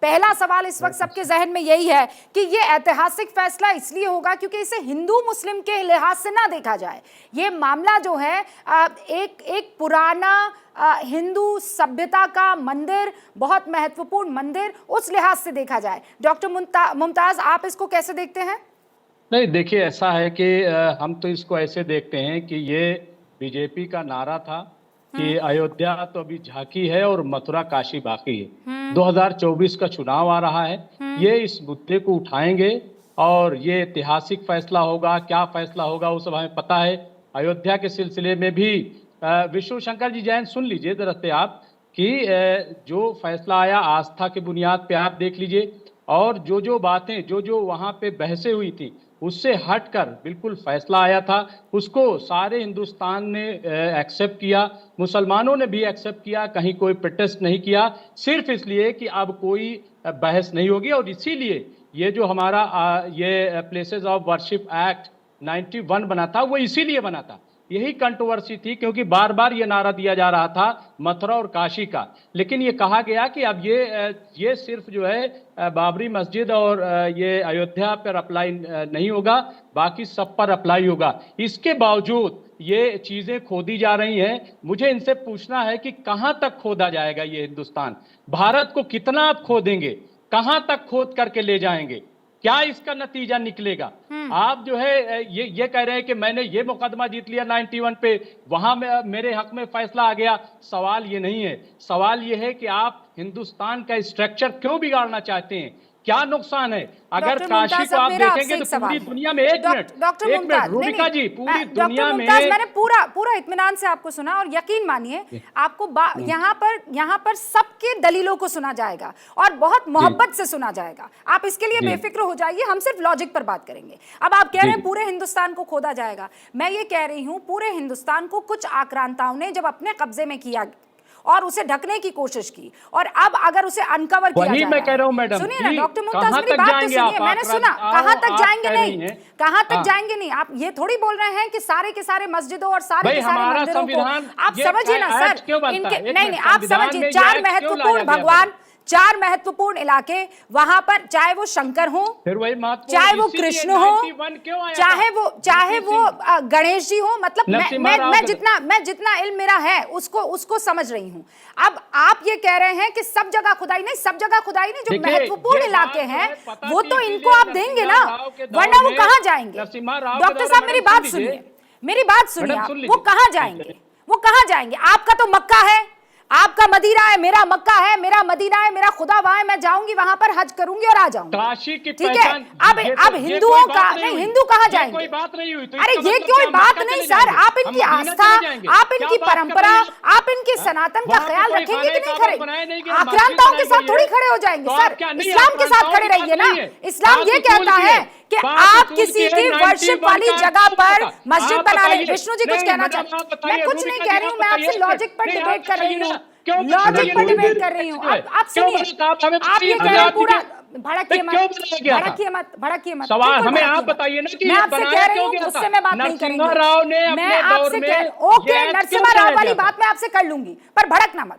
पहला सवाल इस वक्त सबके जहन में यही है कि ये ऐतिहासिक फैसला इसलिए होगा क्योंकि इसे हिंदू मुस्लिम के लिहाज से ना देखा जाए। ये मामला जो है एक पुराना हिंदू सभ्यता का मंदिर, बहुत महत्वपूर्ण मंदिर, उस लिहाज से देखा जाए। डॉक्टर मुमताज, आप इसको कैसे देखते हैं? नहीं, देखिए, ऐसा है कि हम तो इसको ऐसे देखते हैं कि ये बीजेपी का नारा था कि अयोध्या तो अभी झांकी है और मथुरा काशी बाकी है। 2024 का चुनाव आ रहा है, ये इस मुद्दे को उठाएंगे और ये ऐतिहासिक फैसला होगा। क्या फैसला होगा वो सब हमें पता है। अयोध्या के सिलसिले में भी विष्णु शंकर जी जैन, सुन लीजिए दरअसल आप कि जो फैसला आया आस्था की बुनियाद पे आप देख लीजिए, और जो बातें जो वहाँ पे बहसें हुई थी उससे हटकर बिल्कुल फैसला आया था, उसको सारे हिंदुस्तान ने एक्सेप्ट किया, मुसलमानों ने भी एक्सेप्ट किया, कहीं कोई प्रोटेस्ट नहीं किया, सिर्फ इसलिए कि अब कोई बहस नहीं होगी। और इसीलिए ये जो हमारा ये प्लेसेस ऑफ वर्शिप एक्ट 91 बना था, वो इसीलिए बना था। यही कंट्रोवर्सी थी क्योंकि बार बार ये नारा दिया जा रहा था मथुरा और काशी का, लेकिन ये कहा गया कि अब ये सिर्फ जो है बाबरी मस्जिद और ये अयोध्या पर अप्लाई नहीं होगा, बाकी सब पर अप्लाई होगा। इसके बावजूद ये चीजें खोदी जा रही हैं। मुझे इनसे पूछना है कि कहां तक खोदा जाएगा ये हिंदुस्तान, भारत को कितना आप खोदेंगे, कहां तक खोद करके ले जाएंगे, क्या इसका नतीजा निकलेगा? आप जो है ये कह रहे हैं कि मैंने ये मुकदमा जीत लिया 91 पे, वहां मेरे हक में फैसला आ गया। सवाल ये नहीं है, सवाल ये है कि आप हिंदुस्तान का स्ट्रक्चर क्यों बिगाड़ना चाहते हैं, क्या नुकसान है? अगर काशी को आप देखेंगे तो पूरी दुनिया में एक मिनट रूबिका जी, पूरी दुनिया में मैंने पूरा इत्मीनान से आपको सुना और यकीन मानिए आपको यहाँ पर सबके दलीलों को सुना जाएगा और बहुत मोहब्बत से सुना जाएगा। आप इसके लिए बेफिक्र हो जाइए, हम सिर्फ लॉजिक पर बात करेंगे। अब आप कह रहे हैं पूरे हिंदुस्तान को खोदा जाएगा, मैं ये कह रही हूँ पूरे हिंदुस्तान को कुछ आक्रांताओं ने जब अपने कब्जे में किया और उसे ढकने की कोशिश की, और अब अगर उसे अनकवर किया जाए, मैं कह रहा हूं मैडम, सुनिए ना डॉक्टर मुमताज, मेरी बात तो सुनिए, मैंने सुना। कहां तक जाएंगे नहीं, कहां तक जाएंगे नहीं। आप ये थोड़ी बोल रहे हैं कि सारे के सारे मस्जिदों और सारे के सारे मंदिरों को आप समझिए ना सर, इनके नहीं, आप समझिए, चार महत्वपूर्ण भगवान, चार महत्वपूर्ण इलाके, वहां पर चाहे वो शंकर हो, चाहे वो कृष्ण हो, चाहे वो गणेश जी हो, मतलब मैं जितना इल्म मेरा है उसको समझ रही हूं। अब आप ये कह रहे हैं कि सब जगह खुदाई नहीं, सब जगह खुदाई नहीं, जो महत्वपूर्ण इलाके हैं वो तो इनको आप देंगे ना, वरना वो कहां जाएंगे? डॉक्टर साहब मेरी बात सुनिए, आप वो कहां जाएंगे, वो कहां जाएंगे? आपका तो मक्का है, आपका मदीना है, मेरा मक्का है, मेरा मदीना है, मेरा खुदा वहां है, मैं जाऊंगी वहां पर, हज करूंगी और आ जाऊंगी, ठीक है? अब हिंदुओं का नहीं, हिंदू कहां जाएंगे? कोई बात नहीं हुई, अरे ये कोई बात नहीं सर, आप इनकी आस्था, आप इनकी परंपरा, आप इनके सनातन का ख्याल रखेंगे कि नहीं खड़े? आक्रांताओं के साथ थोड़ी खड़े हो जाएंगे सर, इस्लाम के साथ खड़े रहिए ना। इस्लाम ये कहता है कि आप किसी की वर्शिप वाली जगह पर मस्जिद बना ले। विष्णु जी कुछ कहना चाहते हैं? मैं कुछ नहीं कह रही हूँ, मैं आपसे लॉजिक पर डिबेट कर रही हूँ, लॉजिक पर डिबेट कर रही हूँ। आप सुनिए, आप ये कह रहे हैं पूरा भड़किए मत सवाल हमें आप बताइए ना कि मैं आपसे कह रही हूँ, उससे मैं बात नहीं करूंगी, मैं आपसे ओके नरसिम्हा राव वाली बात मैं आपसे कर लूंगी, पर भड़कना मत।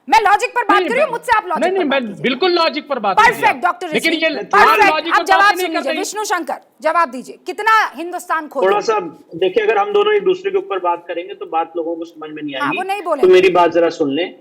मैं लॉजिक पर बात कर रही हूँ, मुझसे आप लॉजिक नहीं, मैं बिल्कुल लॉजिक पर बात, परफेक्ट डॉक्टर, लेकिन ये परफेक्ट। अब जवाब सुन लीजिए, विष्णु शंकर जवाब दीजिए, कितना हिंदुस्तान खोदा? थोड़ा सा देखिए, अगर हम दोनों एक दूसरे के ऊपर बात करेंगे तो बात लोगों को समझ में नहीं आएगी। वो नहीं बोले, तो मेरी बात जरा सुन लें।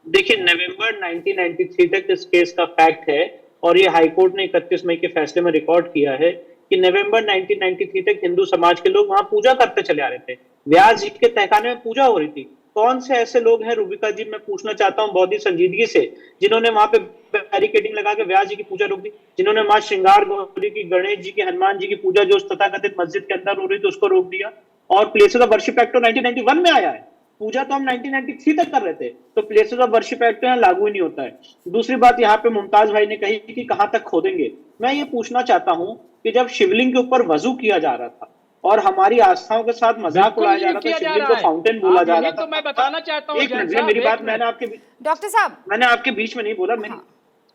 देखिए, नवंबर 1993 तक इस केस का फैक्ट है और ये हाईकोर्ट ने 31 मई के फैसले में रिकॉर्ड किया है कि नवंबर 1993 तक हिंदू समाज के लोग वहां पूजा करते चले आ रहे थे। व्यास जी के तहखाने में पूजा हो रही थी। कौन से ऐसे लोग हैं रूबिका जी, मैं पूछना चाहता हूं बहुत ही संजीदगी से, जिन्होंने वहां पे बैरिकेडिंग लगा के व्यास जी की पूजा रोक दी, जिन्होंने मां श्रृंगार गौरी की, गणेश जी की, हनुमान जी की पूजा जो तथाकथित मस्जिद के अंदर हो रही थी उसको रोक दिया, और प्लेसेस ऑफ वर्शिप एक्ट 1991 में आया है। पूजा तो हम 1993 तक कर रहे थे, तो प्लेसेस ऑफ वर्शिप एक्ट यहाँ लागू ही नहीं होता है। दूसरी बात यहाँ पे मुमताज भाई ने कही कि कहां तक खोदेंगे। मैं ये पूछना चाहता हूँ कि जब शिवलिंग के ऊपर वजू किया जा रहा था और हमारी आस्थाओं के साथ मजाक उड़ाया जा रहा था, शिवलिंग को फाउंटेन बोला जा रहा था, तो मैं बताना चाहता हूँ, एक मिनट मेरी बात, मैंने आपके डॉक्टर साहब, मैंने आपके बीच में नहीं बोला।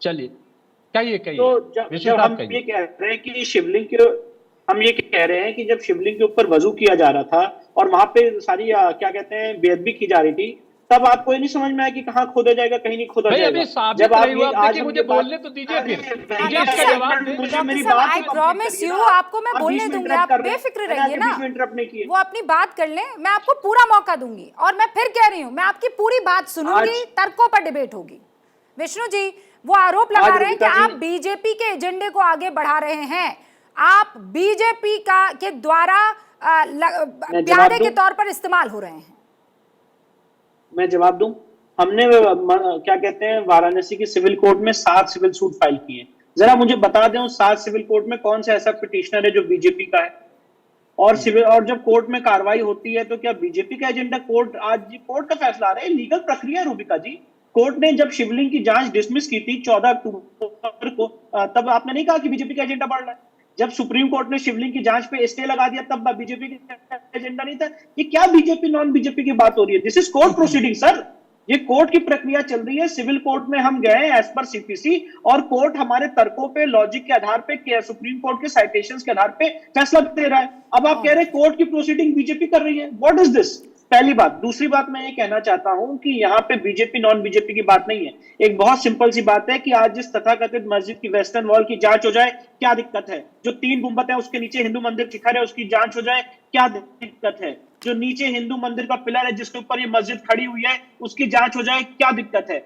चलिए कहिए। तो जब हम ये कह रहे हैं कि शिवलिंग के, हम ये कह रहे हैं कि जब शिवलिंग के ऊपर वजू किया जा रहा था और वहां पे सारी क्या कहते हैं बेअदबी की जा रही थी, तब आपको ये नहीं समझ में आया कि कहाँ खोदा जाएगा, कहीं नहीं खोदा जाएगा। अभी साबित नहीं हुआ, देखिए मुझे बोलने तो दीजिए फिर। मुझे आपका जवाब दे। मेरी बात आई प्रॉमिस यू, आपको मैं बोलने दूंगी, आप बेफिक्र रहिए ना, वो अपनी बात कर लें, मैं आपको पूरा मौका दूंगी। और मैं फिर कह रही हूँ, मैं आपकी पूरी बात सुनूंगी, तर्कों पर डिबेट होगी। विष्णु जी वो आरोप लगा रहे हैं कि आप बीजेपी के एजेंडे को आगे बढ़ा रहे हैं, आप बीजेपी का के द्वारा प्यादे के तौर पर इस्तेमाल हो रहे हैं। मैं जवाब दूं? हमने क्या कहते हैं वाराणसी की सिविल कोर्ट में 7 सिविल सूट फाइल किए। जरा मुझे बता दें उस 7 सिविल कोर्ट में कौन सा ऐसा पिटिशनर है जो बीजेपी का है? और सिविल, और जब कोर्ट में कार्रवाई होती है तो क्या बीजेपी का एजेंडा कोर्ट, आज कोर्ट का फैसला आ रहा है, लीगल प्रक्रिया है रूबिका जी। कोर्ट ने जब शिवलिंग की जांच डिसमिस की थी 14 अक्टूबर को, तब आपने नहीं कहा कि बीजेपी का एजेंडा बढ़ रहा है। जब सुप्रीम कोर्ट ने शिवलिंग की जांच पे स्टे लगा दिया तब बीजेपी का एजेंडा नहीं था। ये क्या बीजेपी नॉन बीजेपी की बात हो रही है? This is court proceeding sir, ये कोर्ट की प्रक्रिया चल रही है। सिविल कोर्ट में हम गए एज पर सीपीसी, और कोर्ट हमारे तर्कों पे, लॉजिक के आधार पे, सुप्रीम कोर्ट के साइटेशंस के आधार पे फैसला दे रहा है। अब आप कह रहे हैं कोर्ट की प्रोसीडिंग बीजेपी कर रही है, व्हाट इज दिस? पहली बात। दूसरी बात मैं ये कहना चाहता हूं कि यहाँ पे बीजेपी नॉन बीजेपी की बात नहीं है। एक बहुत सिंपल सी बात है कि आज जिस तथाकथित मस्जिद की वेस्टर्न वॉल की जांच हो जाए, क्या दिक्कत है? जो 3 गुंबद है उसके नीचे हिंदू मंदिर शिखर है, उसकी जांच हो जाए, क्या दिक्कत है? जो नीचे हिंदू मंदिर का पिलर है जिसके ऊपर ये मस्जिद खड़ी हुई है, उसकी जांच हो जाए, क्या दिक्कत है?